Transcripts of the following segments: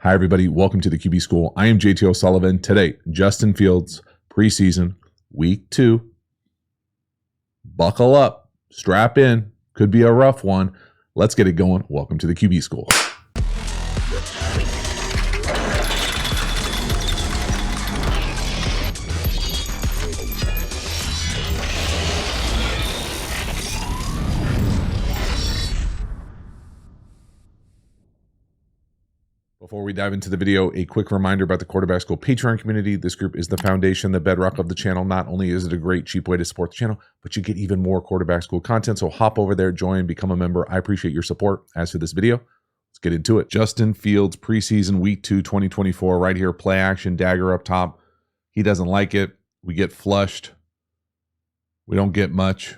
Hi, everybody. Welcome to the QB School. I am JT O'Sullivan. Today, Justin Fields, preseason, week 2. Buckle up, strap in. Could be a rough one. Let's get it going. Welcome to the QB School. Before we dive into the video, a quick reminder about the Quarterback School Patreon community. This group is the foundation, the bedrock of the channel. Not only is it a great, cheap way to support the channel, but you get even more Quarterback School content. So hop over there, join, become a member. I appreciate your support. As for this video, let's get into it. Justin Fields, preseason, week 2, 2024, right here. Play action, dagger up top. He doesn't like it. We get flushed. We don't get much.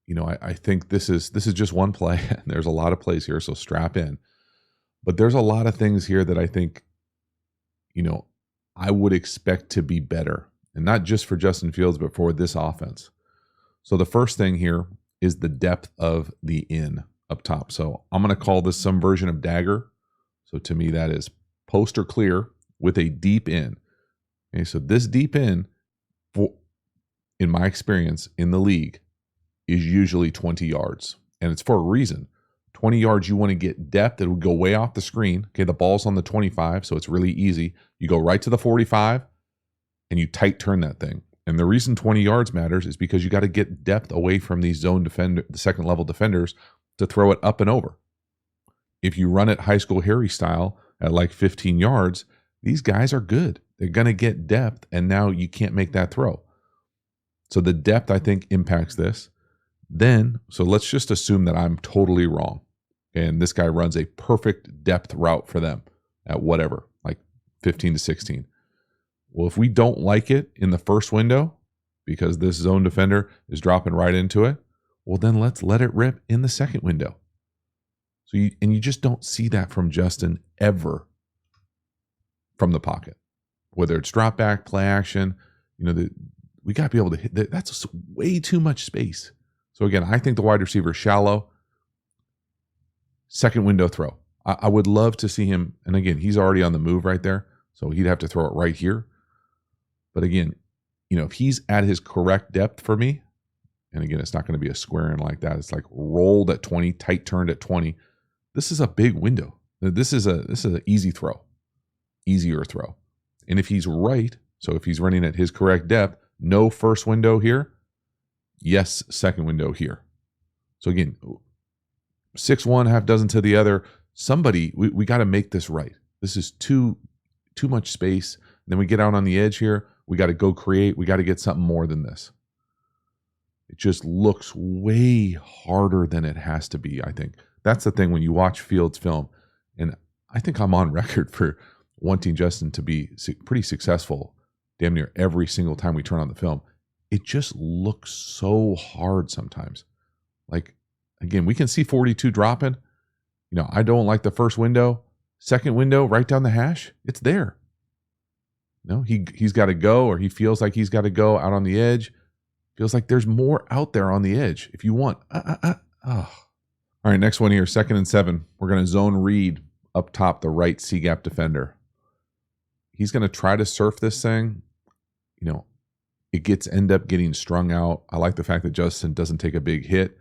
You know, I think this is just one play. There's a lot of plays here, so strap in. But there's a lot of things here that I think, you know, I would expect to be better. And not just for Justin Fields, but for this offense. So the first thing here is the depth of the in up top. So I'm going to call this some version of dagger. So to me, that is post or clear with a deep in. Okay, so this deep in, in my experience in the league, is usually 20 yards. And it's for a reason. 20 yards, you want to get depth. It would go way off the screen. Okay, the ball's on the 25, so it's really easy. You go right to the 45, and you tight turn that thing. And the reason 20 yards matters is because you got to get depth away from these zone defender, the second level defenders, to throw it up and over. If you run it high school Harry style at like 15 yards, these guys are good. They're going to get depth, and now you can't make that throw. So the depth, I think, impacts this. Then, so let's just assume that I'm totally wrong. And this guy runs a perfect depth route for them at whatever, like 15 to 16. Well, if we don't like it in the first window because this zone defender is dropping right into it, well, then let's let it rip in the second window. So you just don't see that from Justin ever from the pocket, whether it's drop back, play action. You know, we got to be able to hit. That's way too much space. So again, I think the wide receiver is shallow. Second window throw. I would love to see him, and again, he's already on the move right there, so he'd have to throw it right here. But again, you know, if he's at his correct depth for me, and again, it's not going to be a square in like that. It's like rolled at 20, tight turned at 20. This is a big window. This is an easy throw, easier throw. And if he's right, so if he's running at his correct depth, no first window here, yes, second window here. So again, 6-1, half dozen to the other. Somebody, we got to make this right. This is too much space. Then we get out on the edge here. We got to go create. We got to get something more than this. It just looks way harder than it has to be, I think. That's the thing when you watch Fields film, and I think I'm on record for wanting Justin to be pretty successful damn near every single time we turn on the film. It just looks so hard sometimes. Like, again, we can see 42 dropping. You know, I don't like the first window. Second window, right down the hash, it's there. No, he's got to go, or he feels like he's got to go out on the edge. Feels like there's more out there on the edge if you want. Oh. All right, next one here, 2nd and 7. We're going to zone read up top, the right C-gap defender. He's going to try to surf this thing. You know, it end up getting strung out. I like the fact that Justin doesn't take a big hit.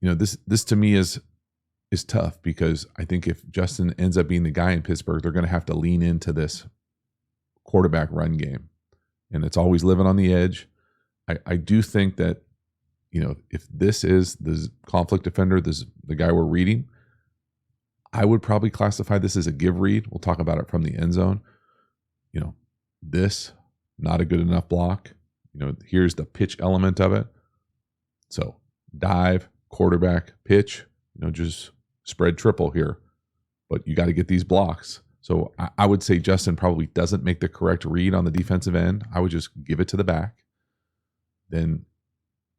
You know, this to me is tough because I think if Justin ends up being the guy in Pittsburgh, they're going to have to lean into this quarterback run game. And it's always living on the edge. I do think that, you know, if this is the conflict defender, the guy we're reading, I would probably classify this as a give read. We'll talk about it from the end zone. You know, this, not a good enough block. You know, here's the pitch element of it. So dive, quarterback, pitch, you know, just spread triple here. But you got to get these blocks. So I would say Justin probably doesn't make the correct read on the defensive end. I would just give it to the back. Then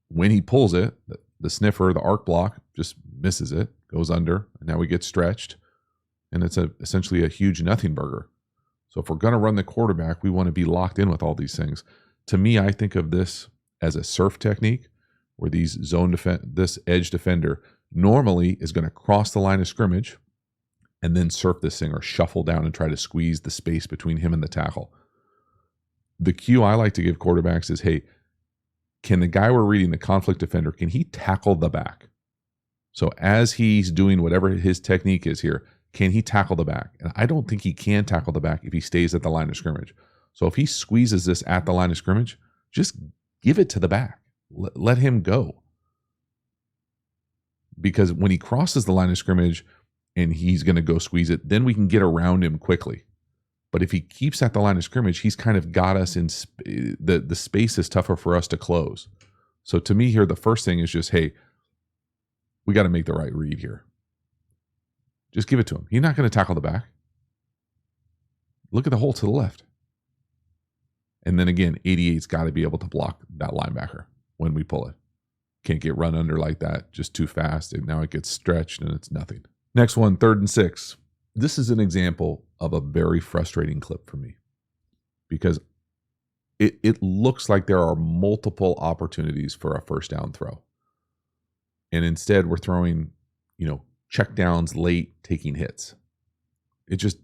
when he pulls it, the sniffer, the arc block, just misses it, goes under, and now we get stretched. And it's essentially a huge nothing burger. So if we're going to run the quarterback, we want to be locked in with all these things. To me, I think of this as a surf technique where this edge defender normally is going to cross the line of scrimmage, and then surf this thing or shuffle down and try to squeeze the space between him and the tackle. The cue I like to give quarterbacks is, hey, can the guy we're reading, the conflict defender, can he tackle the back? So as he's doing whatever his technique is here, can he tackle the back? And I don't think he can tackle the back if he stays at the line of scrimmage. So if he squeezes this at the line of scrimmage, just give it to the back. Let him go. Because when he crosses the line of scrimmage and he's going to go squeeze it, then we can get around him quickly. But if he keeps at the line of scrimmage, he's kind of got us in the space is tougher for us to close. So to me here, the first thing is just, hey, we got to make the right read here. Just give it to him. He's not going to tackle the back. Look at the hole to the left. And then again, 88's got to be able to block that linebacker when we pull it. Can't get run under like that, just too fast. And now it gets stretched and it's nothing. Next one, 3rd and 6. This is an example of a very frustrating clip for me because it looks like there are multiple opportunities for a first down throw. And instead we're throwing, check downs late, taking hits. Just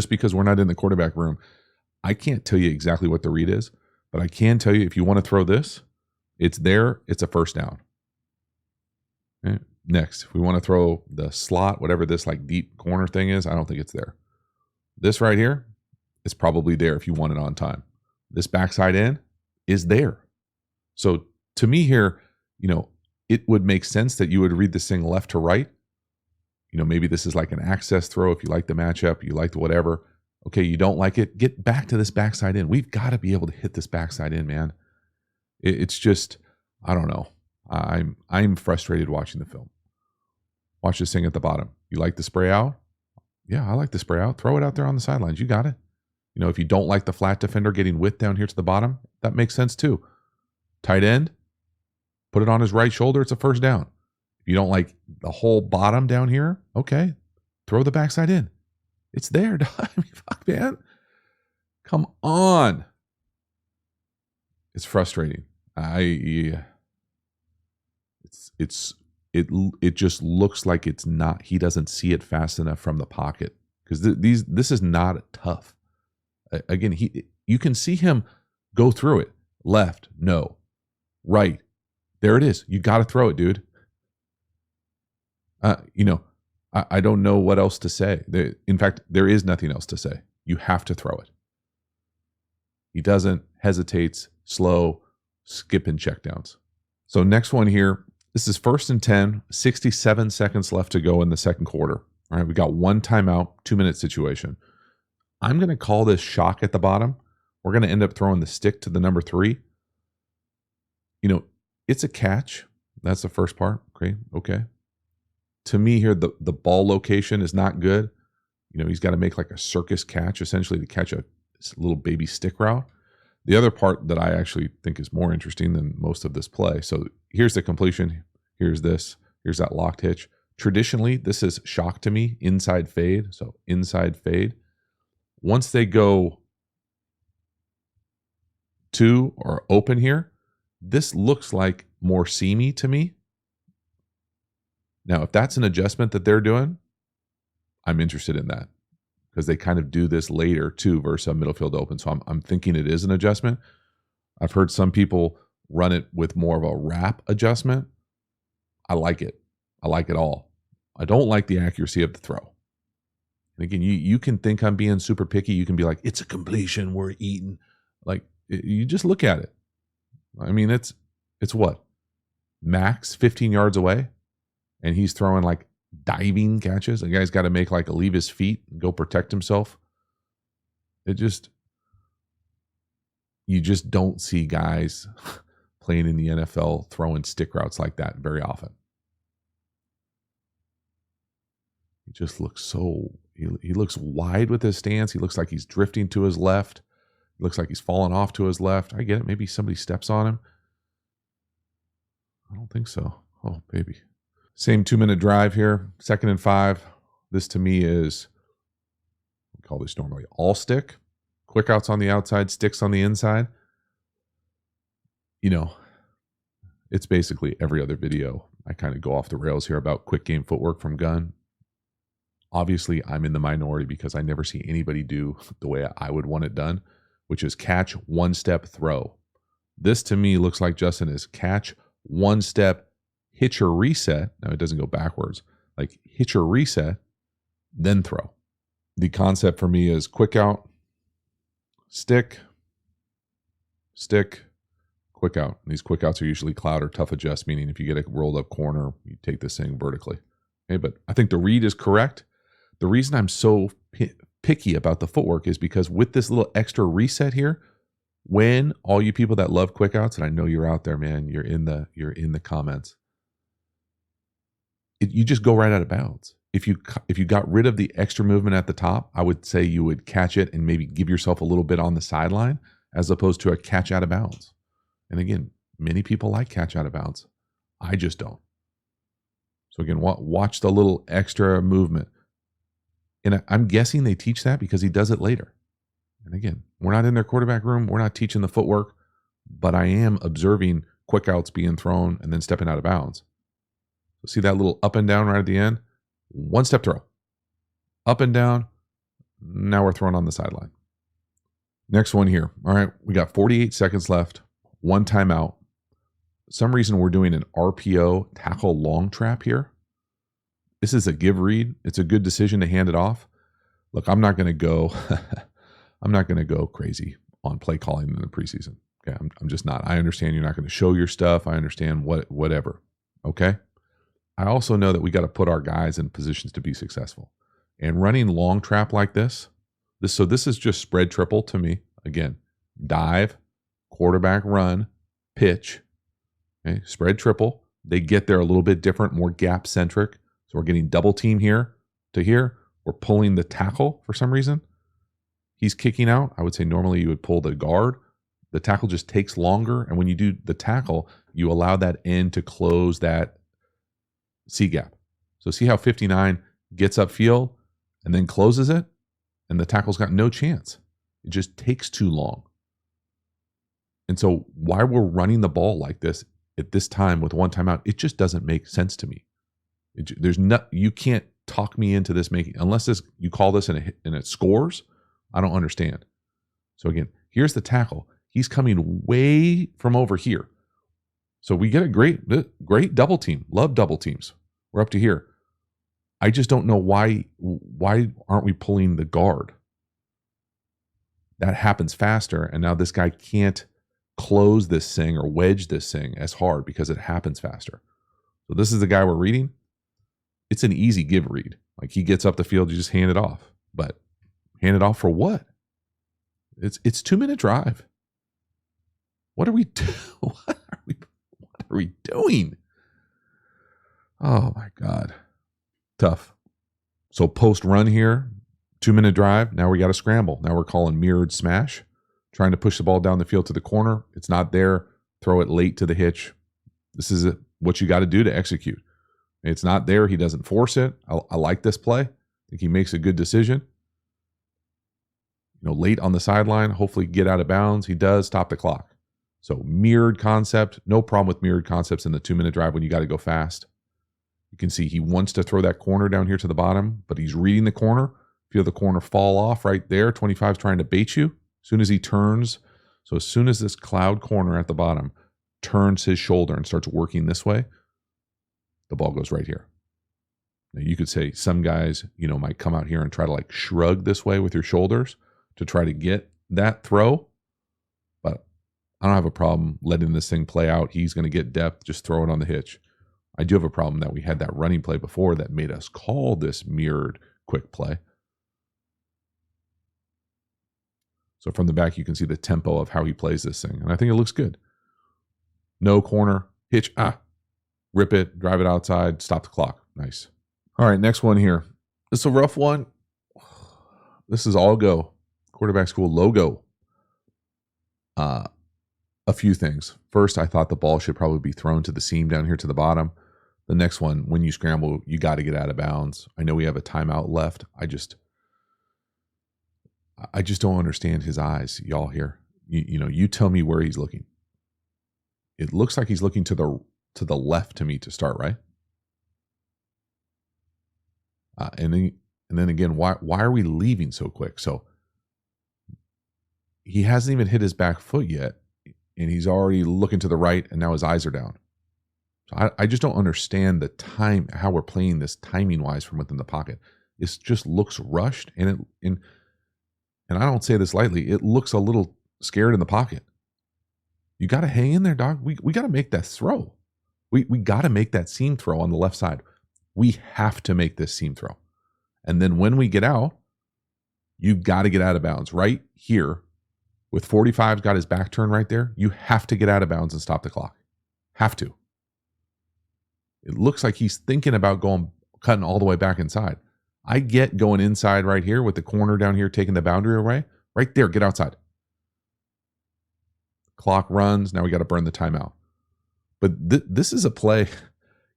because we're not in the quarterback room, I can't tell you exactly what the read is, but I can tell you if you want to throw this, it's there, it's a first down. Okay. Next, if we want to throw the slot, whatever this like deep corner thing is, I don't think it's there. This right here is probably there if you want it on time. This backside in is there. So to me here, it would make sense that you would read this thing left to right. Maybe this is like an access throw. If you like the matchup, you like the whatever. Okay, you don't like it, get back to this backside in. We've got to be able to hit this backside in, man. It's just, I don't know. I'm frustrated watching the film. Watch this thing at the bottom. You like the spray out? Yeah, I like the spray out. Throw it out there on the sidelines. You got it. If you don't like the flat defender getting width down here to the bottom, that makes sense too. Tight end, put it on his right shoulder. It's a first down. If you don't like the whole bottom down here, okay, throw the backside in. It's there. I mean, fuck, man. Come on. It's frustrating. It just looks like it's not. He doesn't see it fast enough from the pocket because this is not tough. Again, you can see him go through it. Left, no. Right, there it is. You got to throw it, dude. I don't know what else to say. In fact, there is nothing else to say. You have to throw it. He doesn't, hesitates, slow, skipping checkdowns. So next one here, this is 1st and 10, 67 seconds left to go in the second quarter. All right, we got one timeout, 2-minute situation. I'm going to call this shock at the bottom. We're going to end up throwing the stick to the number 3. It's a catch. That's the first part. Okay. To me here, the ball location is not good. He's got to make like a circus catch, essentially, to catch a little baby stick route. The other part that I actually think is more interesting than most of this play. So here's the completion. Here's this. Here's that locked hitch. Traditionally, this is shock to me, inside fade. So inside fade. Once they go to or open here, this looks like more seamy to me. Now, if that's an adjustment that they're doing, I'm interested in that because they kind of do this later too versus a middle field open. So I'm thinking it is an adjustment. I've heard some people run it with more of a wrap adjustment. I like it. I like it all. I don't like the accuracy of the throw. And again, you can think I'm being super picky. You can be like, it's a completion, we're eating. Like, you just look at it. I mean, it's what? Max 15 yards away? And he's throwing like diving catches. The guy's got to make like leave his feet and go protect himself. You just don't see guys playing in the NFL throwing stick routes like that very often. He just looks he looks wide with his stance. He looks like he's drifting to his left. He looks like he's falling off to his left. I get it. Maybe somebody steps on him. I don't think so. Oh, baby. Same 2-minute drive here. 2nd and 5. This to me is, we call this normally all stick. Quick outs on the outside, sticks on the inside. It's basically every other video. I kind of go off the rails here about quick game footwork from Gunn. Obviously, I'm in the minority because I never see anybody do the way I would want it done, which is catch, one step, throw. This to me looks like Justin is catch, one step, hitch or reset. Now it doesn't go backwards, like hitch or reset, then throw. The concept for me is quick out, stick, stick, quick out. And these quick outs are usually cloud or tough adjust, meaning if you get a rolled up corner, you take this thing vertically. Okay, but I think the read is correct. The reason I'm so picky about the footwork is because with this little extra reset here, when all you people that love quick outs, and I know you're out there, man, you're in the comments, you just go right out of bounds. If you got rid of the extra movement at the top, I would say you would catch it and maybe give yourself a little bit on the sideline as opposed to a catch out of bounds. And again, many people like catch out of bounds. I just don't. So again, watch the little extra movement. And I'm guessing they teach that because he does it later. And again, we're not in their quarterback room. We're not teaching the footwork, but I am observing quick outs being thrown and then stepping out of bounds. So see that little up and down right at the end? One step throw. Up and down. Now we're throwing on the sideline. Next one here. All right, we got 48 seconds left. One timeout. For some reason we're doing an RPO tackle long trap here. This is a give read. It's a good decision to hand it off. Look, I'm not going to go I'm not going to go crazy on play calling in the preseason. Okay, I'm just not. I understand you're not going to show your stuff. I understand whatever. Okay? I also know that we got to put our guys in positions to be successful. And running long trap like this is just spread triple to me. Again, dive, quarterback run, pitch, okay, spread triple. They get there a little bit different, more gap centric. So we're getting double team here to here. We're pulling the tackle for some reason. He's kicking out. I would say normally you would pull the guard. The tackle just takes longer. And when you do the tackle, you allow that end to close that C gap. So see how 59 gets upfield and then closes it? And the tackle's got no chance. It just takes too long. And so why we're running the ball like this at this time with one timeout, it just doesn't make sense to me. You can't talk me into this making, unless you call this and it scores, I don't understand. So again, here's the tackle. He's coming way from over here. So we get a great double team. Love double teams. We're up to here. I just don't know why aren't we pulling the guard? That happens faster, and now this guy can't close this thing or wedge this thing as hard because it happens faster. So this is the guy we're reading. It's an easy give read. Like he gets up the field, you just hand it off. But hand it off for what? It's 2-minute drive. What are we doing? What are we doing? Oh my God. Tough. So post run here, 2-minute drive. Now we got to scramble. Now we're calling mirrored smash, trying to push the ball down the field to the corner. It's not there. Throw it late to the hitch. This is what you got to do to execute. It's not there. He doesn't force it. I like this play. I think he makes a good decision. Late on the sideline, hopefully get out of bounds. He does stop the clock. So mirrored concept, no problem with mirrored concepts in the 2-minute drive when you got to go fast. You can see he wants to throw that corner down here to the bottom, but he's reading the corner. Feel the corner fall off right there. 25 is trying to bait you. As soon as he turns, so as soon as this cloud corner at the bottom turns his shoulder and starts working this way, the ball goes right here. Now you could say some guys, might come out here and try to like shrug this way with your shoulders to try to get that throw. But I don't have a problem letting this thing play out. He's going to get depth. Just throw it on the hitch. I do have a problem that we had that running play before that made us call this mirrored quick play. So from the back, you can see the tempo of how he plays this thing. And I think it looks good. No corner, hitch, rip it, drive it outside, stop the clock. Nice. All right, next one here. This is a rough one. This is all go. Quarterback school logo. A few things. First, I thought the ball should probably be thrown to the seam down here to the bottom. The next one, when you scramble, you got to get out of bounds. I know we have a timeout left. I just don't understand his eyes, y'all here. You tell me where he's looking. It looks like he's looking to the left to me to start, right? And then And then again, why are we leaving so quick? So he hasn't even hit his back foot yet, and he's already looking to the right, and now his eyes are down. So I just don't understand the time, how we're playing this timing wise from within the pocket. It just looks rushed, and I don't say this lightly. It looks a little scared in the pocket. You got to hang in there, dog. We got to make that throw. We got to make that seam throw on the left side. We have to make this seam throw. And then when we get out, you've got to get out of bounds right here. With 45's got his back turned right there, you have to get out of bounds and stop the clock. Have to. It looks like he's thinking about cutting all the way back inside. I get going inside right here with the corner down here, taking the boundary away. Right there, get outside. Clock runs. Now we got to burn the timeout. But this is a play.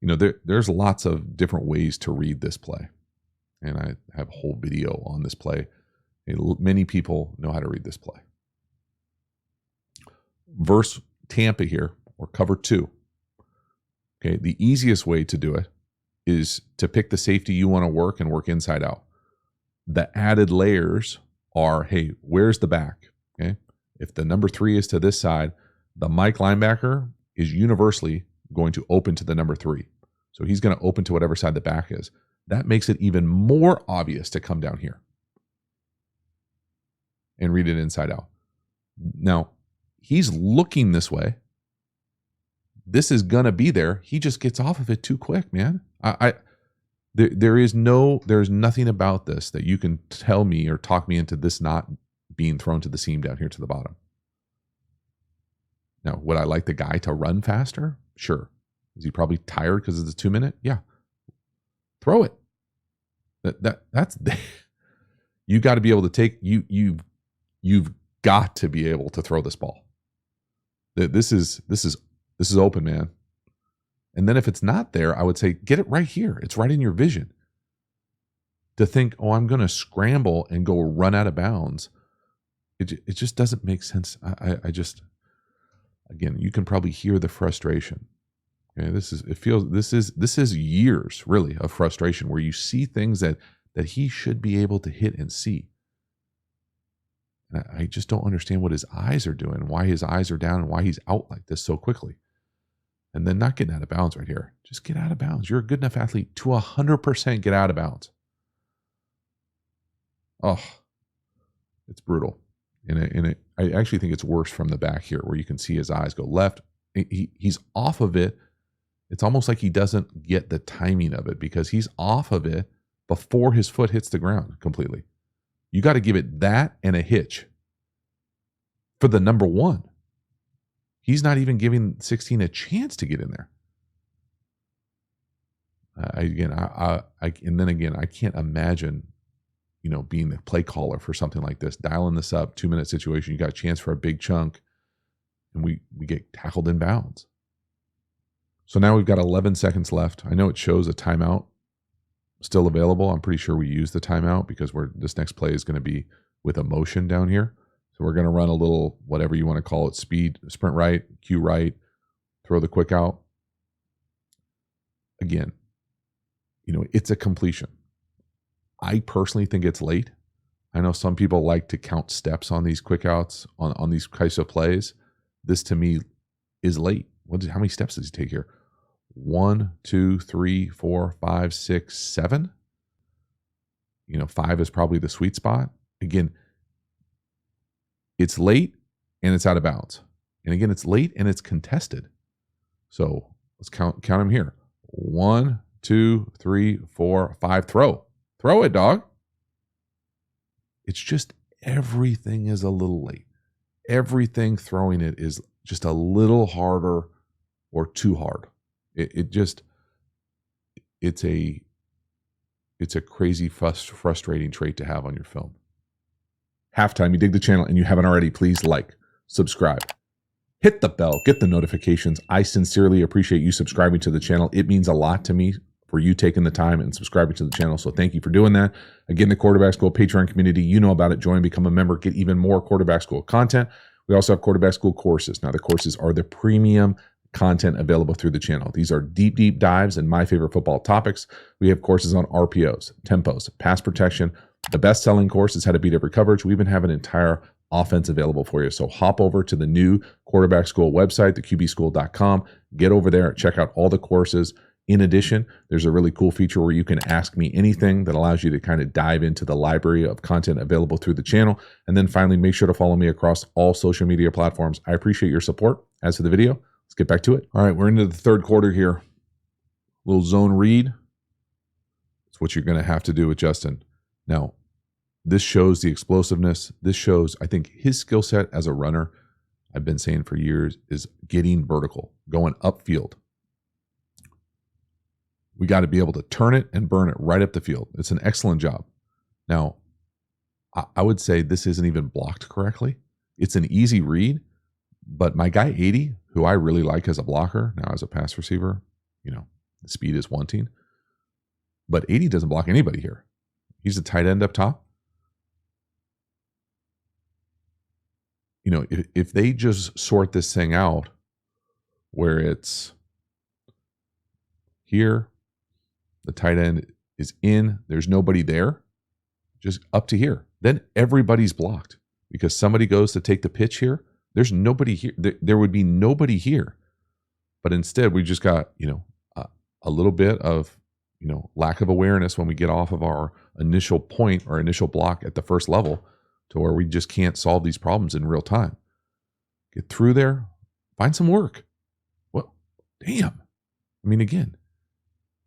There's lots of different ways to read this play. And I have a whole video on this play. Many people know how to read this play. Verse Tampa here, or cover 2. Okay, the easiest way to do it is to pick the safety you want to work and work inside out. The added layers are, hey, where's the back? Okay, if the number 3 is to this side, the Mike linebacker is universally going to open to the number 3. So he's going to open to whatever side the back is. That makes it even more obvious to come down here and read it inside out. Now, he's looking this way. This is going to be there. He just gets off of it too quick, man. There's nothing about this that you can tell me or talk me into this not being thrown to the seam down here to the bottom. Now, would I like the guy to run faster? Sure. Is he probably tired because it's a 2-minute? Yeah. Throw it. That's you got to be able to take you've got to be able to throw this ball. This is open, man. And then if it's not there, I would say get it right here. It's right in your vision. To think, oh, I'm going to scramble and go run out of bounds. It just doesn't make sense. I just, again, you can probably hear the frustration. Okay, this is years really of frustration where you see things that he should be able to hit and see. And I just don't understand what his eyes are doing, why his eyes are down, and why he's out like this so quickly. And then not getting out of bounds right here. Just get out of bounds. You're a good enough athlete to 100% get out of bounds. Oh, it's brutal. And I actually think it's worse from the back here where you can see his eyes go left. He's off of it. It's almost like he doesn't get the timing of it because he's off of it before his foot hits the ground completely. You got to give it that and a hitch for the number 1. He's not even giving 16 a chance to get in there. And then again, I can't imagine, being the play caller for something like this, dialing this up, 2-minute situation. You got a chance for a big chunk, and we get tackled in bounds. So now we've got 11 seconds left. I know it shows a timeout still available. I'm pretty sure we use the timeout because this next play is going to be with a motion down here. So we're going to run a little, whatever you want to call it, speed, sprint right, cue right, throw the quick out. Again, it's a completion. I personally think it's late. I know some people like to count steps on these quick outs, on these kinds of plays. This to me is late. How many steps does he take here? 1, 2, 3, 4, 5, 6, 7. 5 is probably the sweet spot. Again, it's late and it's out of bounds. And again, it's late and it's contested. So let's count them here. 1, 2, 3, 4, 5. Throw it, dog. It's just everything is a little late. Everything throwing it is just a little harder or too hard. It's a crazy frustrating trait to have on your film. Halftime, you dig the channel and you haven't already, please like, subscribe, hit the bell, get the notifications. I sincerely appreciate you subscribing to the channel. It means a lot to me for you taking the time and subscribing to the channel. So thank you for doing that. Again, the Quarterback School Patreon community, you know about it. Join, become a member, get even more Quarterback School content. We also have Quarterback School courses. Now the courses are the premium content available through the channel. These are deep dives in my favorite football topics. We have courses on RPOs, tempos, pass protection. The best-selling course is how to beat every coverage. We even have an entire offense available for you. So hop over to the new quarterback school website, theqbschool.com. Get over there, check out all the courses. In addition, there's a really cool feature where you can ask me anything that allows you to kind of dive into the library of content available through the channel. And then finally, make sure to follow me across all social media platforms. I appreciate your support. As for the video, let's get back to it. All right, we're into the third quarter here. Little zone read. It's what you're going to have to do with Justin. Now, this shows the explosiveness. This shows, I think, his skill set as a runner, I've been saying for years, is getting vertical, going upfield. We got to be able to turn it and burn it right up the field. It's an excellent job. Now, I would say this isn't even blocked correctly. It's an easy read, but my guy 80, who I really like as a blocker, now as a pass receiver, the speed is wanting. But 80 doesn't block anybody here. He's a tight end up top. If they just sort this thing out where it's here, the tight end is in, there's nobody there, just up to here. Then everybody's blocked because somebody goes to take the pitch here. There's nobody here. There would be nobody here. But instead, we just got, a little bit of, lack of awareness when we get off of our initial point or initial block at the first level to where we just can't solve these problems in real time. Get through there, find some work. Well, damn. Again,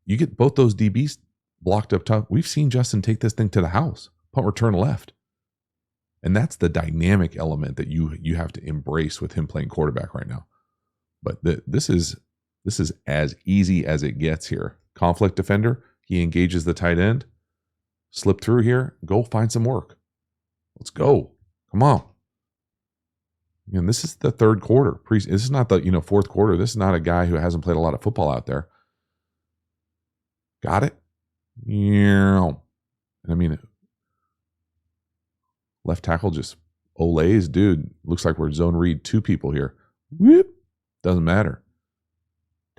you get both those DBs blocked up top. We've seen Justin take this thing to the house, punt return left. And that's the dynamic element that you have to embrace with him playing quarterback right now. But this is as easy as it gets here. Conflict defender, he engages the tight end. Slip through here, go find some work. Let's go. Come on. And this is the third quarter. This is not the fourth quarter. This is not a guy who hasn't played a lot of football out there. Got it? Yeah. Left tackle just olays. Dude, looks like we're zone read two people here. Whoop. Doesn't matter.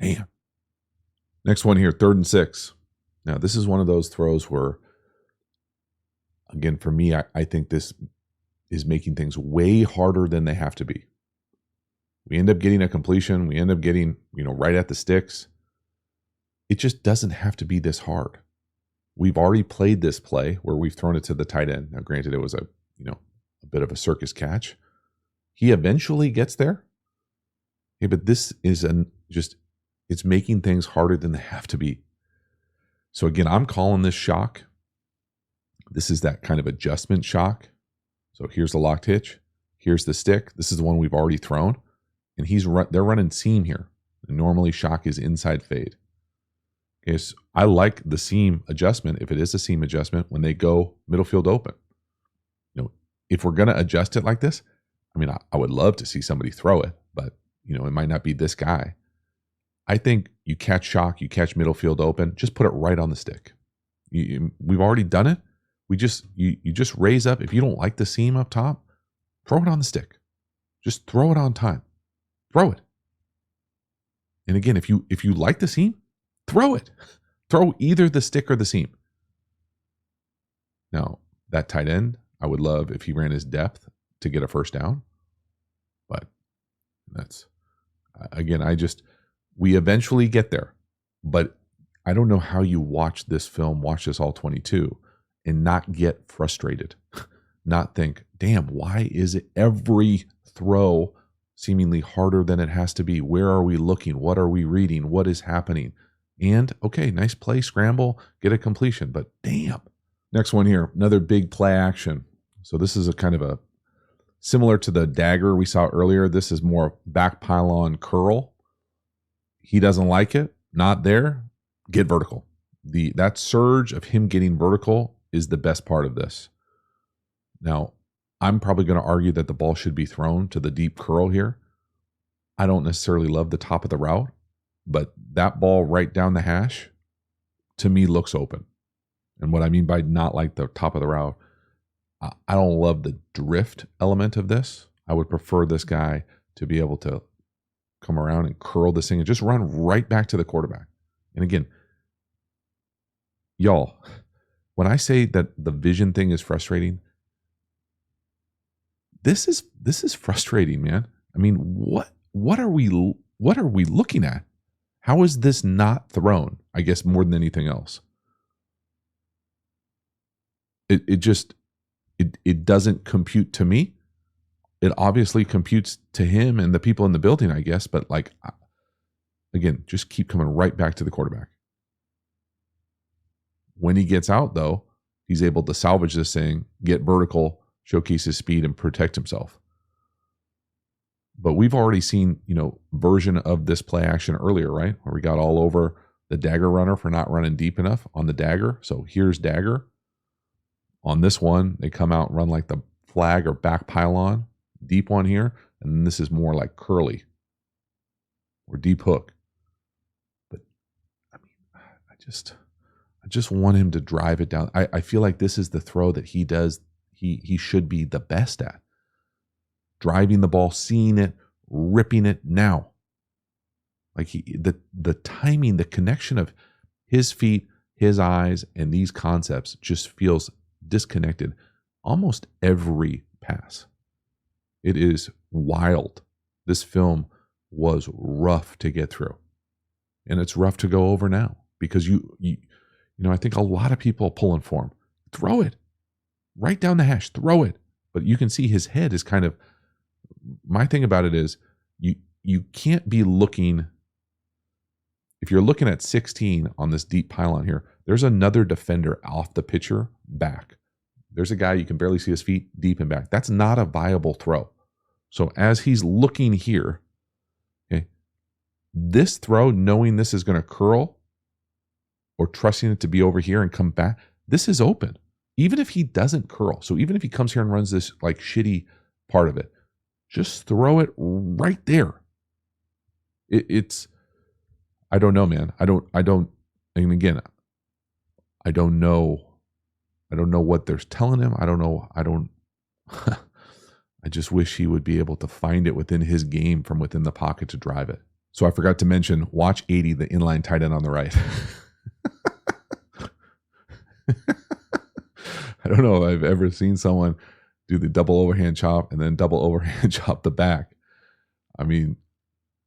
Damn. Next one here, 3rd and 6. Now, this is one of those throws where, again, for me, I think this is making things way harder than they have to be. We end up getting a completion. We end up getting, right at the sticks. It just doesn't have to be this hard. We've already played this play where we've thrown it to the tight end. Now, granted, it was a bit of a circus catch. He eventually gets there. Okay, but this is it's making things harder than they have to be. So again, I'm calling this shock. This is that kind of adjustment shock. So here's the locked hitch. Here's the stick. This is the one we've already thrown. And they're running seam here. And normally shock is inside fade. Okay, so I like the seam adjustment, if it is a seam adjustment, when they go middle field open. If we're going to adjust it like this, I would love to see somebody throw it, but, it might not be this guy. I think you catch shock, you catch middle field open, just put it right on the stick. We've already done it. You just raise up. If you don't like the seam up top, throw it on the stick. Just throw it on time. Throw it. And again, if you like the seam, throw it. Throw either the stick or the seam. Now, that tight end, I would love if he ran his depth to get a first down. But that's, again, we eventually get there. But I don't know how you watch this film, watch this all 22, and not get frustrated. Not think, damn, why is it every throw seemingly harder than it has to be? Where are we looking? What are we reading? What is happening? And, okay, nice play, scramble, get a completion. But damn. Next one here, another big play action. So this is a kind of a, similar to the dagger we saw earlier, this is more back pylon curl. He doesn't like it, not there, get vertical. That surge of him getting vertical is the best part of this. Now, I'm probably going to argue that the ball should be thrown to the deep curl here. I don't necessarily love the top of the route, but that ball right down the hash, to me, looks open. And what I mean by not like the top of the route, I don't love the drift element of this. I would prefer this guy to be able to come around and curl this thing and just run right back to the quarterback. And again, y'all, when I say that the vision thing is frustrating, this is frustrating, man. I mean, what are we looking at? How is this not thrown? I guess more than anything else. It doesn't compute to me. It obviously computes to him and the people in the building, I guess, but like, again, just keep coming right back to the quarterback. When he gets out, though, he's able to salvage this thing, get vertical, showcase his speed, and protect himself. But we've already seen, version of this play action earlier, right? Where we got all over the dagger runner for not running deep enough on the dagger. So here's dagger. On this one, they come out and run like the flag or back pylon, deep one here. And then this is more like curly or deep hook. But I mean, I just want him to drive it down. I feel like this is the throw that he does. He should be the best at. Driving the ball, seeing it, ripping it now. Like the timing, the connection of his feet, his eyes, and these concepts just feels disconnected almost every pass. It is wild. This film was rough to get through. And it's rough to go over now because I think a lot of people are pulling for him. Throw it. Right down the hash. Throw it. But you can see his head is kind of, my thing about it is you can't be looking, if you're looking at 16 on this deep pylon here, there's another defender off the pitcher back. There's a guy, you can barely see his feet, deep and back. That's not a viable throw. So as he's looking here, okay, this throw, knowing this is going to curl or trusting it to be over here and come back, this is open. Even if he doesn't curl. So even if he comes here and runs this like shitty part of it, just throw it right there. It's, I don't know, man. And again, I don't know what they're telling him. I just wish he would be able to find it within his game from within the pocket to drive it. So I forgot to mention, watch 80, the inline tight end on the right. I don't know if I've ever seen someone do the double overhand chop and then double overhand chop the back. I mean,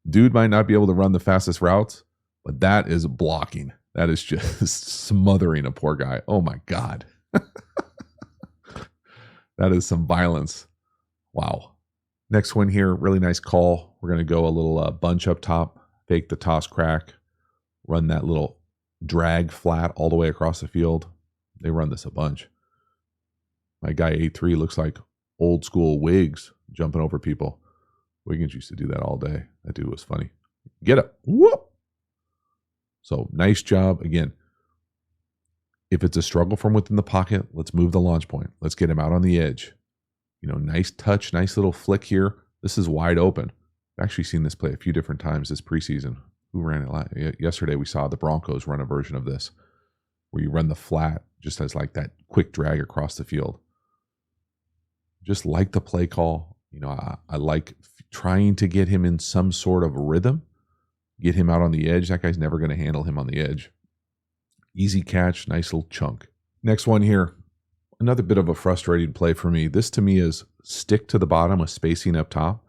dude might not be able to run the fastest routes, but that is blocking. That is just smothering a poor guy. Oh my God. That is some violence. Wow. Next one here, really nice call. We're going to go a little bunch up top, fake the toss crack, run that little drag flat all the way across the field. They run this a bunch. My guy A3 looks like old school Wiggs jumping over people. Wiggins used to do that all day. That dude was funny. Get up. Whoop. So nice job. Again, if it's a struggle from within the pocket, let's move the launch point. Let's get him out on the edge. Nice touch, nice little flick here. This is wide open. I've actually seen this play a few different times this preseason. Who ran it yesterday? We saw the Broncos run a version of this where you run the flat just as like that quick drag across the field. Just like the play call. I like trying to get him in some sort of rhythm, get him out on the edge. That guy's never going to handle him on the edge. Easy catch, nice little chunk. Next one here, another bit of a frustrating play for me. This to me is stick to the bottom with spacing up top.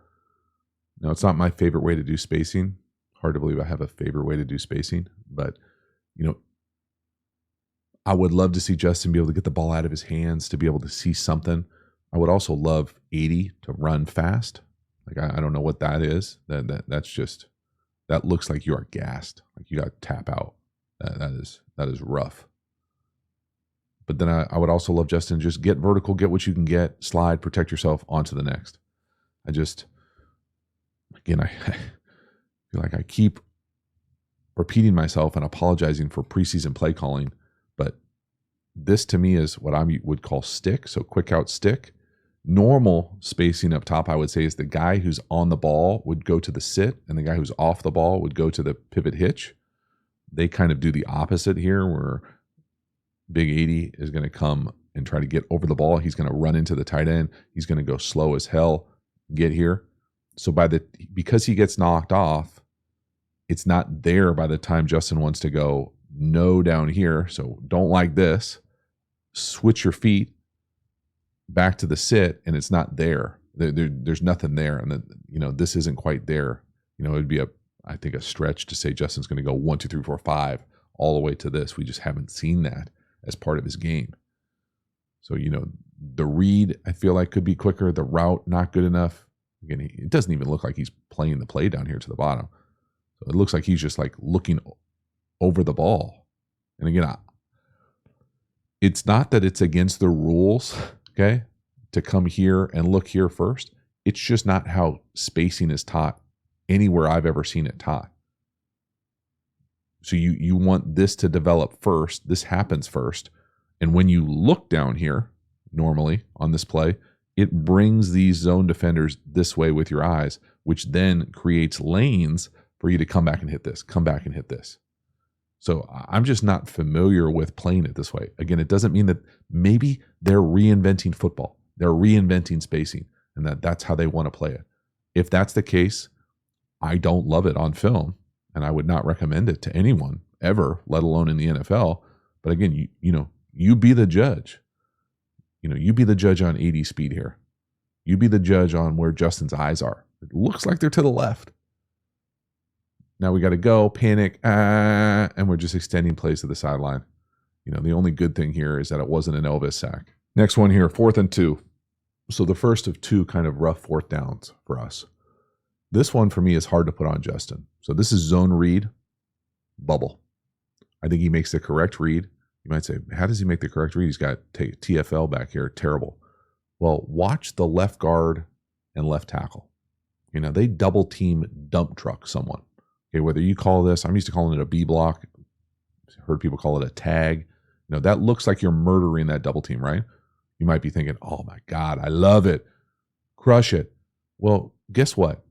Now, it's not my favorite way to do spacing. Hard to believe I have a favorite way to do spacing, but I would love to see Justin be able to get the ball out of his hands, to be able to see something. I would also love 80 to run fast. Like I don't know what that is. That's just, that looks like you are gassed. Like you got to tap out. That is rough. But then I would also love Justin, just get vertical, get what you can get, slide, protect yourself, on to the next. I feel like I keep repeating myself and apologizing for preseason play calling, but this to me is what I would call stick. So quick out stick. Normal spacing up top, I would say, is the guy who's on the ball would go to the sit, and the guy who's off the ball would go to the pivot hitch. They kind of do the opposite here, where Big 80 is going to come and try to get over the ball. He's going to run into the tight end. He's going to go slow as hell, get here. So because he gets knocked off, it's not there by the time Justin wants to go no down here. So don't like this. Switch your feet back to the sit, and it's not there. There's nothing there, and this isn't quite there. It'd be I think a stretch to say Justin's going to go 1, 2, 3, 4, 5 all the way to this. We just haven't seen that as part of his game. So the read I feel like could be quicker. The route not good enough. Again, it doesn't even look like he's playing the play down here to the bottom. So it looks like he's just like looking over the ball. And again, it's not that it's against the rules, okay, to come here and look here first. It's just not how spacing is taught anywhere I've ever seen it taught. So you want this to develop first. This happens first. And when you look down here, normally on this play, it brings these zone defenders this way with your eyes, which then creates lanes for you to come back and hit this, come back and hit this. So I'm just not familiar with playing it this way. Again, it doesn't mean that maybe they're reinventing football. They're reinventing spacing, and that's how they want to play it. If that's the case, I don't love it on film, and I would not recommend it to anyone ever, let alone in the NFL. But again, you be the judge. You be the judge on 80 speed here. You be the judge on where Justin's eyes are. It looks like they're to the left. Now we got to go, panic, and we're just extending plays to the sideline. The only good thing here is that it wasn't an Elvis sack. Next one here, 4th and 2. So the first of 2 kind of rough 4th downs for us. This one for me is hard to put on Justin. So this is zone read, bubble. I think he makes the correct read. You might say, how does he make the correct read? He's got TFL back here, terrible. Well, watch the left guard and left tackle. They double team dump truck someone. Okay, whether you call this, I'm used to calling it a B block. Heard people call it a tag. That looks like you're murdering that double team, right? You might be thinking, oh my God, I love it. Crush it. Well, guess what?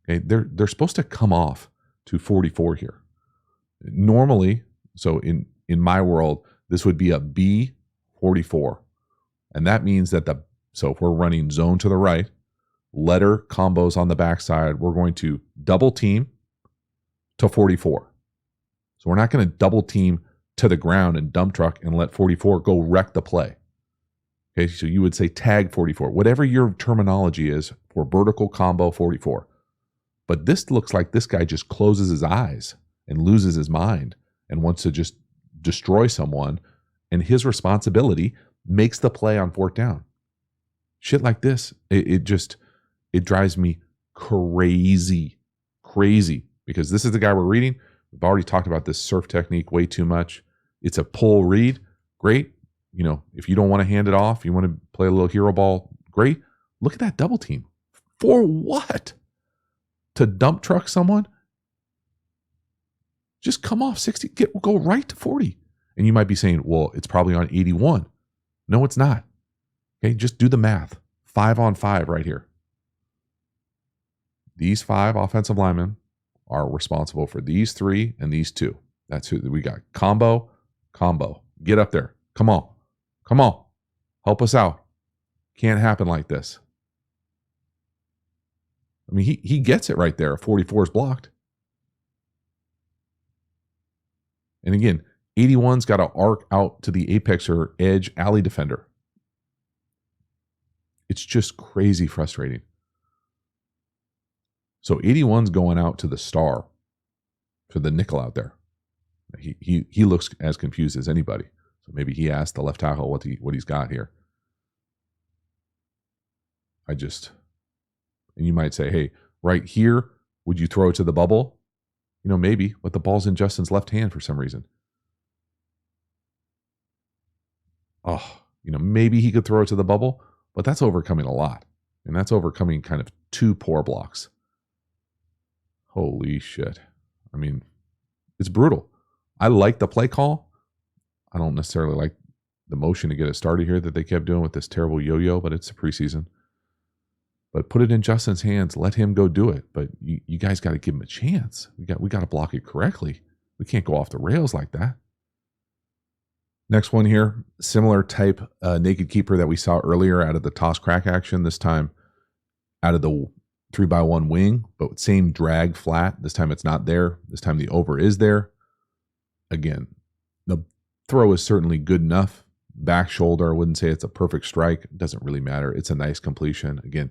Okay, they're supposed to come off to 44 here. Normally, so in my world, this would be a B 44. And that means that so if we're running zone to the right, letter combos on the backside, we're going to double team to 44. So we're not going to double team to the ground and dump truck and let 44 go wreck the play. Okay, so you would say tag 44, whatever your terminology is for vertical combo 44. But this looks like this guy just closes his eyes and loses his mind and wants to just destroy someone. And his responsibility makes the play on 4th down. Shit like this, it drives me crazy, because this is the guy we're reading. We've already talked about this surf technique way too much. It's a pull read. Great. If you don't want to hand it off, you want to play a little hero ball, great. Look at that double team. For what? To dump truck someone? Just come off 60, go right to 40. And you might be saying, well, it's probably on 81. No, it's not. Okay, just do the math. 5 on 5 right here. These 5 offensive linemen are responsible for these 3 and these 2. That's who we got. Combo. Get up there. Come on. Help us out. Can't happen like this. I mean, he gets it right there. 44 is blocked. And again, 81's got to arc out to the apex or edge alley defender. It's just crazy frustrating. So 81's going out to the star, to the nickel out there. He looks as confused as anybody. So maybe he asked the left tackle what he's got here. And you might say, hey, right here, would you throw it to the bubble? Maybe, but the ball's in Justin's left hand for some reason. Maybe he could throw it to the bubble, but that's overcoming a lot. And that's overcoming kind of 2 poor blocks. Holy shit. I mean, it's brutal. I like the play call. I don't necessarily like the motion to get it started here that they kept doing with this terrible yo-yo, but it's a preseason. But put it in Justin's hands. Let him go do it. But you guys got to give him a chance. We got to block it correctly. We can't go off the rails like that. Next one here, similar type naked keeper that we saw earlier out of the toss crack action. This time out of the 3-by-1 wing, but same drag flat. This time it's not there. This time the over is there. Again, the throw is certainly good enough. Back shoulder, I wouldn't say it's a perfect strike. It doesn't really matter. It's a nice completion. Again,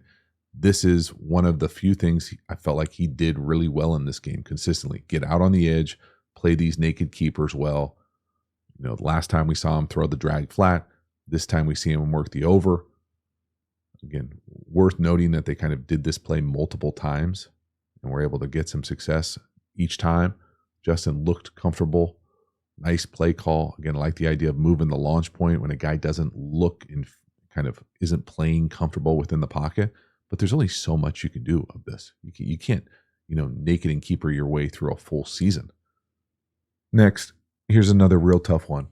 this is one of the few things I felt like he did really well in this game consistently. Get out on the edge, play these naked keepers well. Last time we saw him throw the drag flat. This time we see him work the over. Again, worth noting that they kind of did this play multiple times and were able to get some success each time. Justin looked comfortable. Nice play call. Again, I like the idea of moving the launch point when a guy doesn't look and kind of isn't playing comfortable within the pocket. But there's only so much you can do of this. You can't, naked and keeper your way through a full season. Next, here's another real tough one.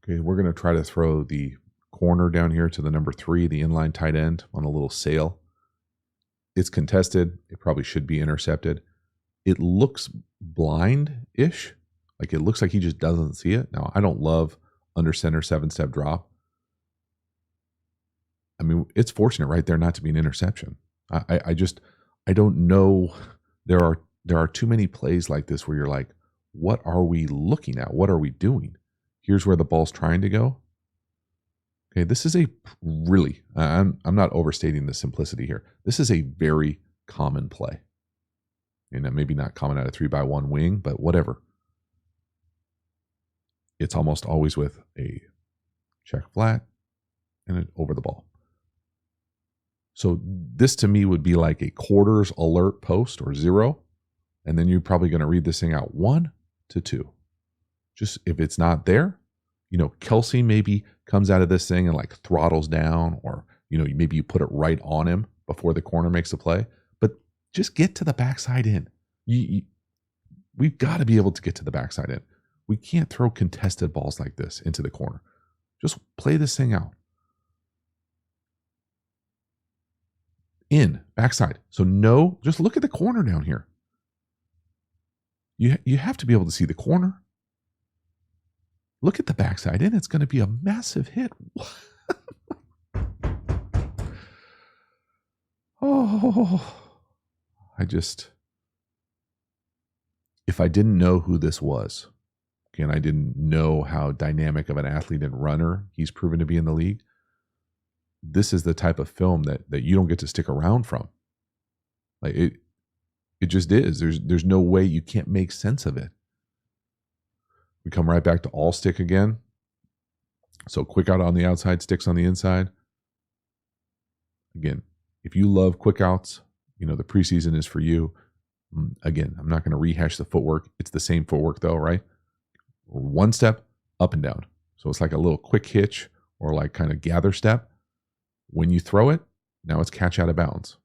Okay, we're going to try to throw the corner down here to the number 3, the inline tight end on a little sail. It's contested. It probably should be intercepted. It looks blind-ish. Like it looks like he just doesn't see it. Now, I don't love under center 7-step drop. I mean, it's fortunate right there not to be an interception. I don't know. There are too many plays like this where you're like, what are we looking at? What are we doing? Here's where the ball's trying to go. Okay, this is a really, I'm not overstating the simplicity here. This is a very common play. Maybe not common out of 3-by-1 wing, but whatever. It's almost always with a check flat and an over the ball. So this to me would be like a quarters alert post or 0. And then you're probably going to read this thing out 1 to 2. Just if it's not there, Kelsey maybe comes out of this thing and like throttles down, or, maybe you put it right on him before the corner makes a play. But just get to the backside in. We've got to be able to get to the backside in. We can't throw contested balls like this into the corner. Just play this thing out. In, backside. So no, just look at the corner down here. You have to be able to see the corner. Look at the backside in. It's going to be a massive hit. If I didn't know who this was, and I didn't know how dynamic of an athlete and runner he's proven to be in the league, this is the type of film that you don't get to stick around from. Like it just is. There's no way you can't make sense of it. We come right back to all stick again. So quick out on the outside, sticks on the inside. Again, if you love quick outs, the preseason is for you. Again, I'm not going to rehash the footwork. It's the same footwork though, right? 1 step up and down. So it's like a little quick hitch or like kind of gather step. When you throw it, now it's catch out of bounds.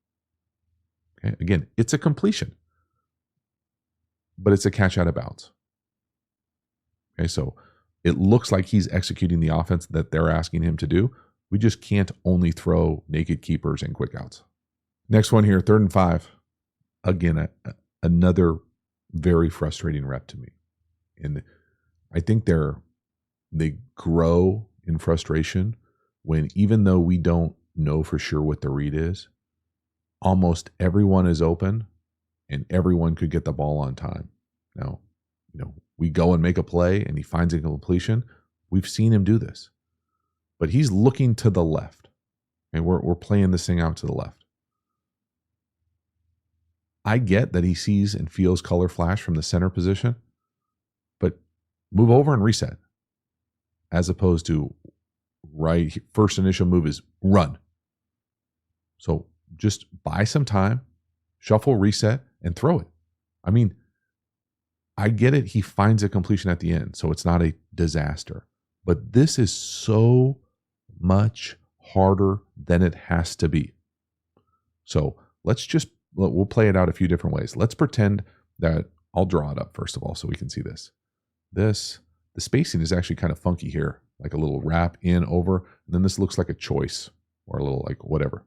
Okay. Again, it's a completion, but it's a catch out of bounds. Okay. So it looks like he's executing the offense that they're asking him to do. We just can't only throw naked keepers and quick outs. Next one here, 3rd and 5. Again, another very frustrating rep to me. And I think they grow in frustration when, even though we don't know for sure what the read is, almost everyone is open and everyone could get the ball on time. Now, we go and make a play and he finds a completion. We've seen him do this, but he's looking to the left, and we're playing this thing out to the left. I get that he sees and feels color flash from the center position, but move over and reset, as opposed to right first initial move is run. So just buy some time, shuffle, reset, and throw it. I mean, I get it. He finds a completion at the end, so it's not a disaster. But this is so much harder than it has to be. So we'll play it out a few different ways. Let's pretend that I'll draw it up first of all so we can see this. The spacing is actually kind of funky here, like a little wrap in over, and then this looks like a choice or a little like whatever.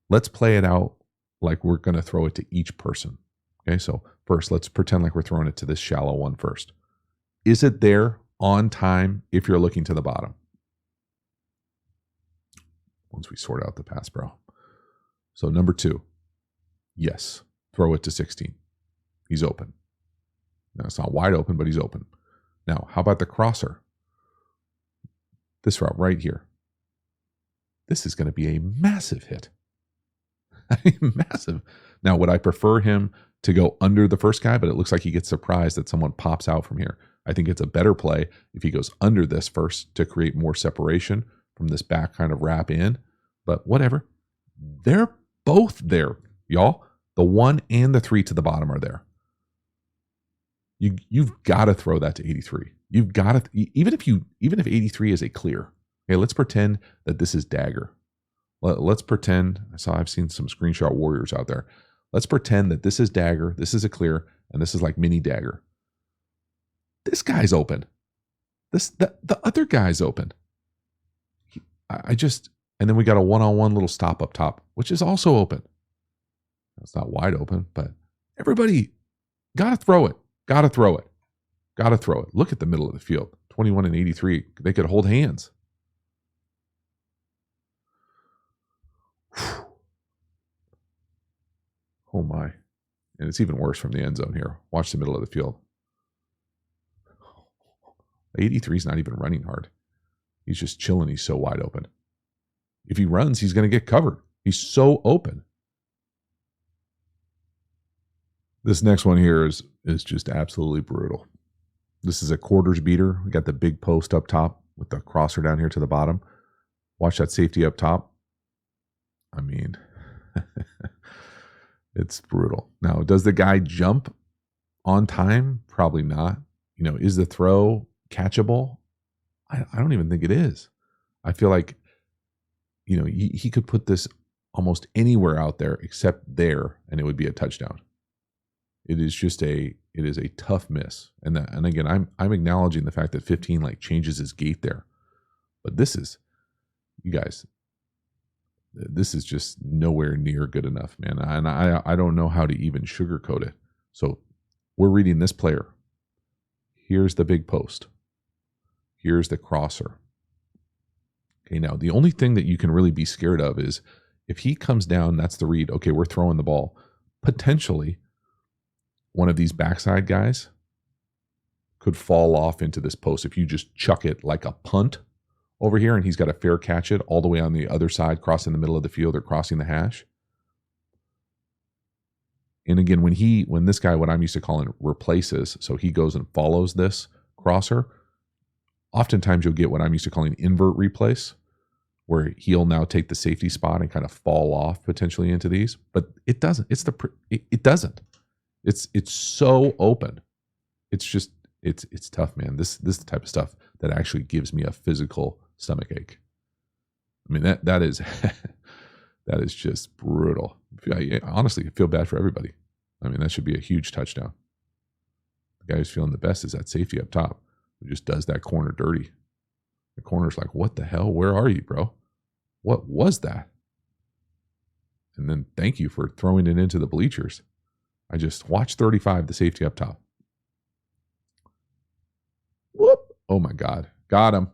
Let's play it out like we're going to throw it to each person. Okay, so first let's pretend like we're throwing it to this shallow one first. Is it there on time if you're looking to the bottom? Once we sort out the pass, bro. So number 2, Yes. Throw it to 16. He's open. Now, it's not wide open, but he's open. Now, how about the crosser? This route right here. This is going to be a massive hit. Massive. Now, would I prefer him to go under the first guy, but it looks like he gets surprised that someone pops out from here. I think it's a better play if he goes under this first to create more separation from this back kind of wrap in. But whatever. They're both there, y'all. The 1 and the 3 to the bottom are there. You've got to throw that to 83. You've got to, even if 83 is a clear. Okay, let's pretend that this is dagger. Let's pretend, I've seen some screenshot warriors out there. Let's pretend that this is dagger, this is a clear, and this is like mini dagger. This guy's open. The other guy's open. And then we got a one-on-one little stop up top, which is also open. It's not wide open, but everybody got to throw it. Got to throw it. Got to throw it. Look at the middle of the field. 21 and 83. They could hold hands. Oh my. And it's even worse from the end zone here. Watch the middle of the field. 83 is not even running hard. He's just chilling. He's so wide open. If he runs, he's going to get covered. He's so open. This next one here is just absolutely brutal. This is a quarters beater. We got the big post up top with the crosser down here to the bottom. Watch that safety up top. I mean, it's brutal. Now, does the guy jump on time? Probably not. Is the throw catchable? I don't even think it is. I feel like, he could put this almost anywhere out there except there, and it would be a touchdown. It is a tough miss. And again, I'm acknowledging the fact that 15 changes his gait there. But this is, you guys, this is just nowhere near good enough, man. And I don't know how to even sugarcoat it. So we're reading this player. Here's the big post. Here's the crosser. Okay, now the only thing that you can really be scared of is if he comes down, that's the read. Okay, we're throwing the ball. Potentially, one of these backside guys could fall off into this post if you just chuck it like a punt over here and he's got to fair catch it all the way on the other side, crossing the middle of the field or crossing the hash. And again, when this guy, what I'm used to calling replaces, so he goes and follows this crosser, oftentimes you'll get what I'm used to calling invert replace, where he'll now take the safety spot and kind of fall off potentially into these. But it doesn't. It doesn't. It's so open. It's just it's tough, man. This is the type of stuff that actually gives me a physical stomach ache. I mean that is that is just brutal. Honestly, I feel bad for everybody. I mean, that should be a huge touchdown. The guy who's feeling the best is that safety up top who just does that corner dirty. The corner's like, what the hell? Where are you, bro? What was that? And then thank you for throwing it into the bleachers. I just watched 35, the safety up top. Whoop. Oh my God. Got him.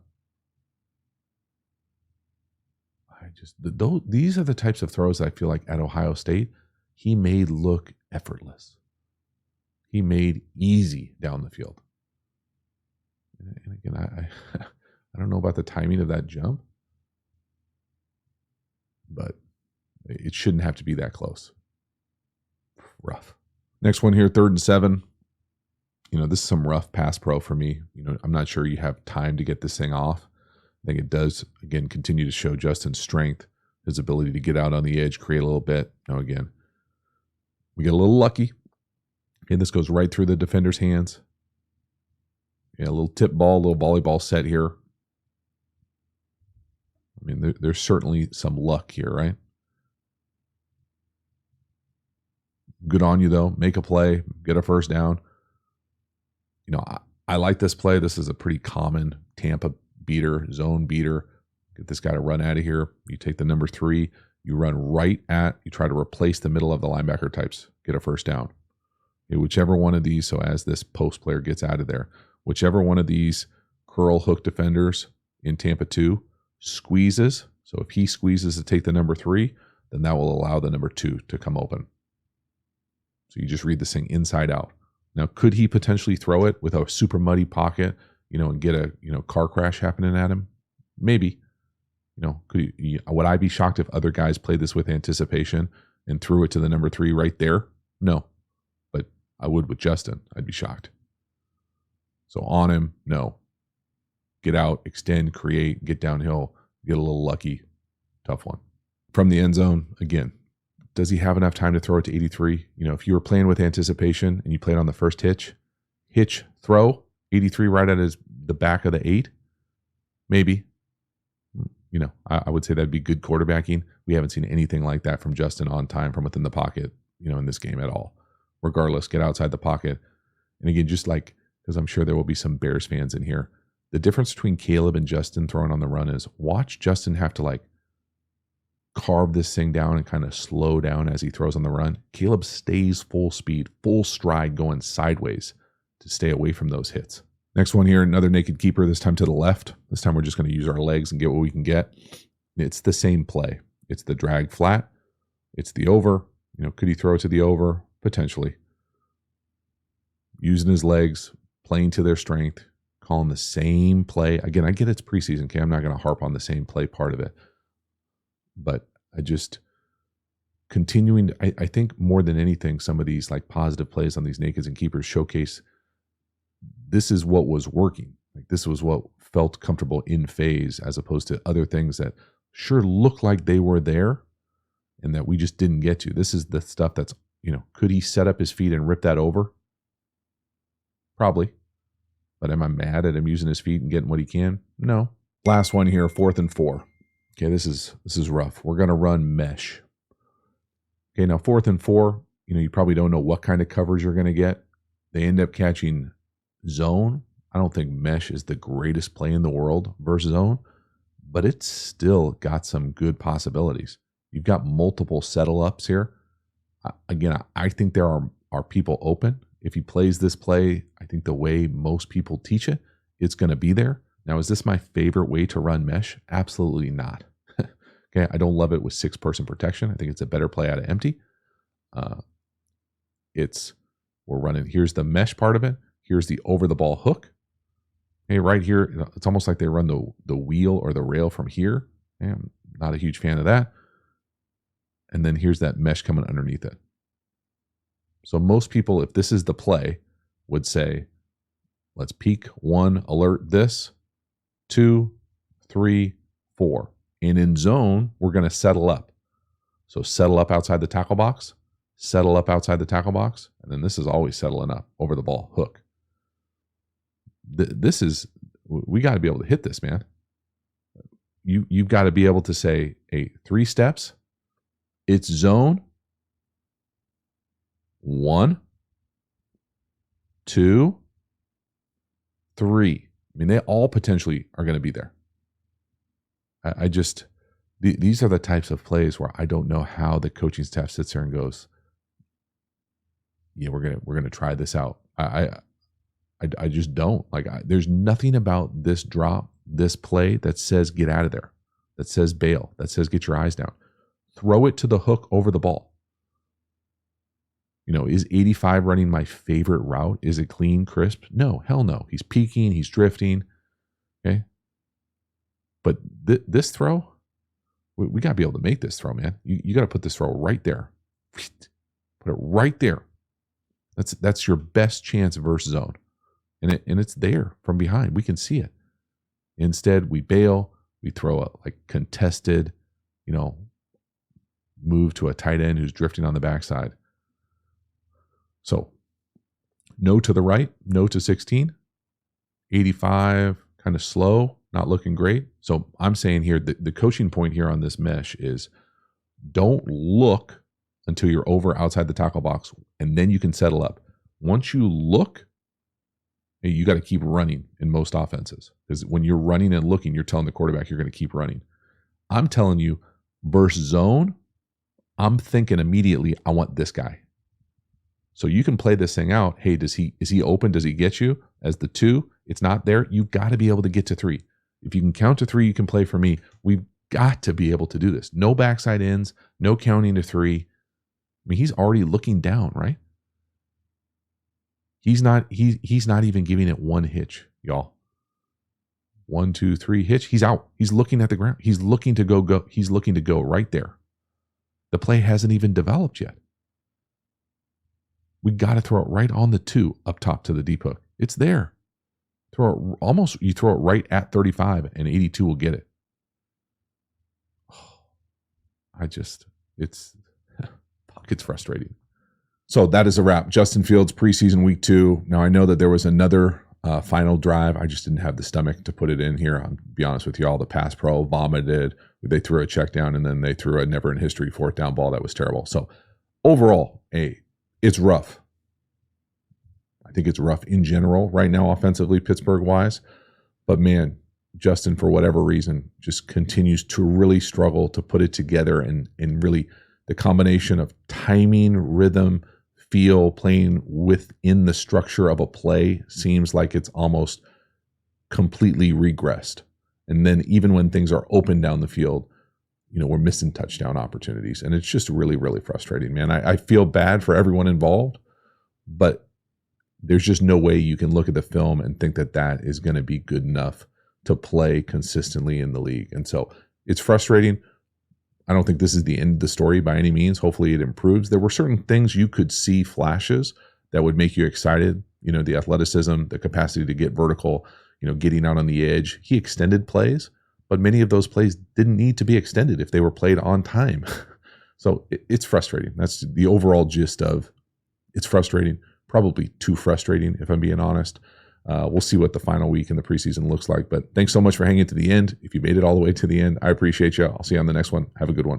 These are the types of throws that I feel like at Ohio State, he made look effortless. He made easy down the field. And again, I don't know about the timing of that jump, but it shouldn't have to be that close. Rough. Next one here, 3rd and 7. This is some rough pass pro for me. I'm not sure you have time to get this thing off. I think it does, again, continue to show Justin's strength, his ability to get out on the edge, create a little bit. Now, again, we get a little lucky. And this goes right through the defender's hands. Yeah, a little tip ball, a little volleyball set here. I mean, there's certainly some luck here, right? Good on you, though. Make a play, get a first down. I like this play. This is a pretty common Tampa beater, zone beater. Get this guy to run out of here. You take the number 3. You run you try to replace the middle of the linebacker types. Get a first down. Okay, whichever one of these, so as this post player gets out of there, whichever one of these curl hook defenders in Tampa 2 squeezes. So if he squeezes to take the number 3, then that will allow the number 2 to come open. So you just read this thing inside out. Now, could he potentially throw it with a super muddy pocket, and get a, car crash happening at him? Maybe. Would I be shocked if other guys played this with anticipation and threw it to the number 3 right there? No. But I would with Justin. I'd be shocked. So on him, no. Get out, extend, create, get downhill, get a little lucky. Tough one. From the end zone, again, does he have enough time to throw it to 83? If you were playing with anticipation and you played on the first hitch, throw, 83 right at the back of the 8, maybe. I would say that'd be good quarterbacking. We haven't seen anything like that from Justin on time from within the pocket, in this game at all. Regardless, get outside the pocket. And again, just like, because I'm sure there will be some Bears fans in here, the difference between Caleb and Justin throwing on the run is watch Justin have to carve this thing down and kind of slow down as he throws on the run. Caleb stays full speed, full stride, going sideways to stay away from those hits. Next one here, another naked keeper, this time to the left. This time we're just going to use our legs and get what we can get. It's the same play. It's the drag flat. It's the over. Could he throw it to the over? Potentially. Using his legs, playing to their strength, calling the same play. Again, I get it's preseason, okay? I'm not going to harp on the same play part of it. But I just continuing, I think more than anything, some of these positive plays on these nakeds and keepers showcase this is what was working. This was what felt comfortable in phase, as opposed to other things that sure looked like they were there and that we just didn't get to. This is the stuff that's, could he set up his feet and rip that over? Probably. But am I mad at him using his feet and getting what he can? No. Last one here, 4th and 4. Okay, this is rough. We're going to run mesh. Okay, now 4th and 4, you probably don't know what kind of coverage you're going to get. They end up catching zone. I don't think mesh is the greatest play in the world versus zone, but it's still got some good possibilities. You've got multiple settle ups here. Again, I think there are people open. If he plays this play, I think the way most people teach it, it's going to be there. Now, is this my favorite way to run mesh? Absolutely not. Okay, I don't love it with 6-person protection. I think it's a better play out of empty. We're running, here's the mesh part of it. Here's the over the ball hook. Hey, right here, it's almost like they run the wheel or the rail from here. I'm not a huge fan of that. And then here's that mesh coming underneath it. So most people, if this is the play, would say, let's peek 1, alert this, 2, 3, 4. And in zone, we're going to settle up. So settle up outside the tackle box, settle up outside the tackle box, and then this is always settling up over the ball hook. We got to be able to hit this, man. You've got to be able to say, hey, 3 steps, it's zone, 1, 2, 3. I mean, they all potentially are going to be there. These are the types of plays where I don't know how the coaching staff sits there and goes, yeah, we're gonna try this out. I just don't. There's nothing about this drop, this play that says get out of there, that says bail, that says get your eyes down. Throw it to the hook over the ball. Is 85 running my favorite route? Is it clean, crisp? No, hell no. He's peaking, he's drifting. Okay. But this throw, we got to be able to make this throw, man. You got to put this throw right there. Put it right there. That's your best chance versus zone. And it's there from behind. We can see it. Instead, we bail. We throw a contested, move to a tight end who's drifting on the backside. So, no to the right, no to 16. 85, kind of slow, not looking great. So I'm saying here, the coaching point here on this mesh is don't look until you're over outside the tackle box, and then you can settle up. Once you look, you got to keep running in most offenses, because when you're running and looking, you're telling the quarterback you're going to keep running. I'm telling you, versus zone, I'm thinking immediately, I want this guy. So you can play this thing out. Hey, is he open? Does he get you as the 2? It's not there. You've got to be able to get to 3. If you can count to 3, you can play for me. We've got to be able to do this. No backside ends, no counting to 3. I mean, he's already looking down, right? He's not even giving it one hitch, y'all. 1, 2, 3 hitch. He's out. He's looking at the ground. He's looking to go. He's looking to go right there. The play hasn't even developed yet. We got to throw it right on the 2 up top to the deep hook. It's there. You throw it right at 35 and 82 will get it. It's frustrating. So that is a wrap. Justin Fields preseason week 2. Now I know that there was another final drive. I just didn't have the stomach to put it in here. I'll be honest with y'all. The pass pro vomited. They threw a check down and then they threw a never in history 4th down ball that was terrible. So overall, it's rough. I think it's rough in general right now offensively, Pittsburgh wise. But man, Justin, for whatever reason, just continues to really struggle to put it together, and really the combination of timing, rhythm, feel, playing within the structure of a play seems like it's almost completely regressed. And then even when things are open down the field, we're missing touchdown opportunities. And it's just really, really frustrating, man. I feel bad for everyone involved, but there's just no way you can look at the film and think that that is going to be good enough to play consistently in the league. And so it's frustrating. I don't think this is the end of the story by any means. Hopefully it improves. There were certain things you could see flashes that would make you excited. The athleticism, the capacity to get vertical, getting out on the edge. He extended plays, but many of those plays didn't need to be extended if they were played on time. So it's frustrating. That's the overall gist of it's frustrating. Probably too frustrating, if I'm being honest. We'll see what the final week in the preseason looks like. But thanks so much for hanging to the end. If you made it all the way to the end, I appreciate you. I'll see you on the next one. Have a good one.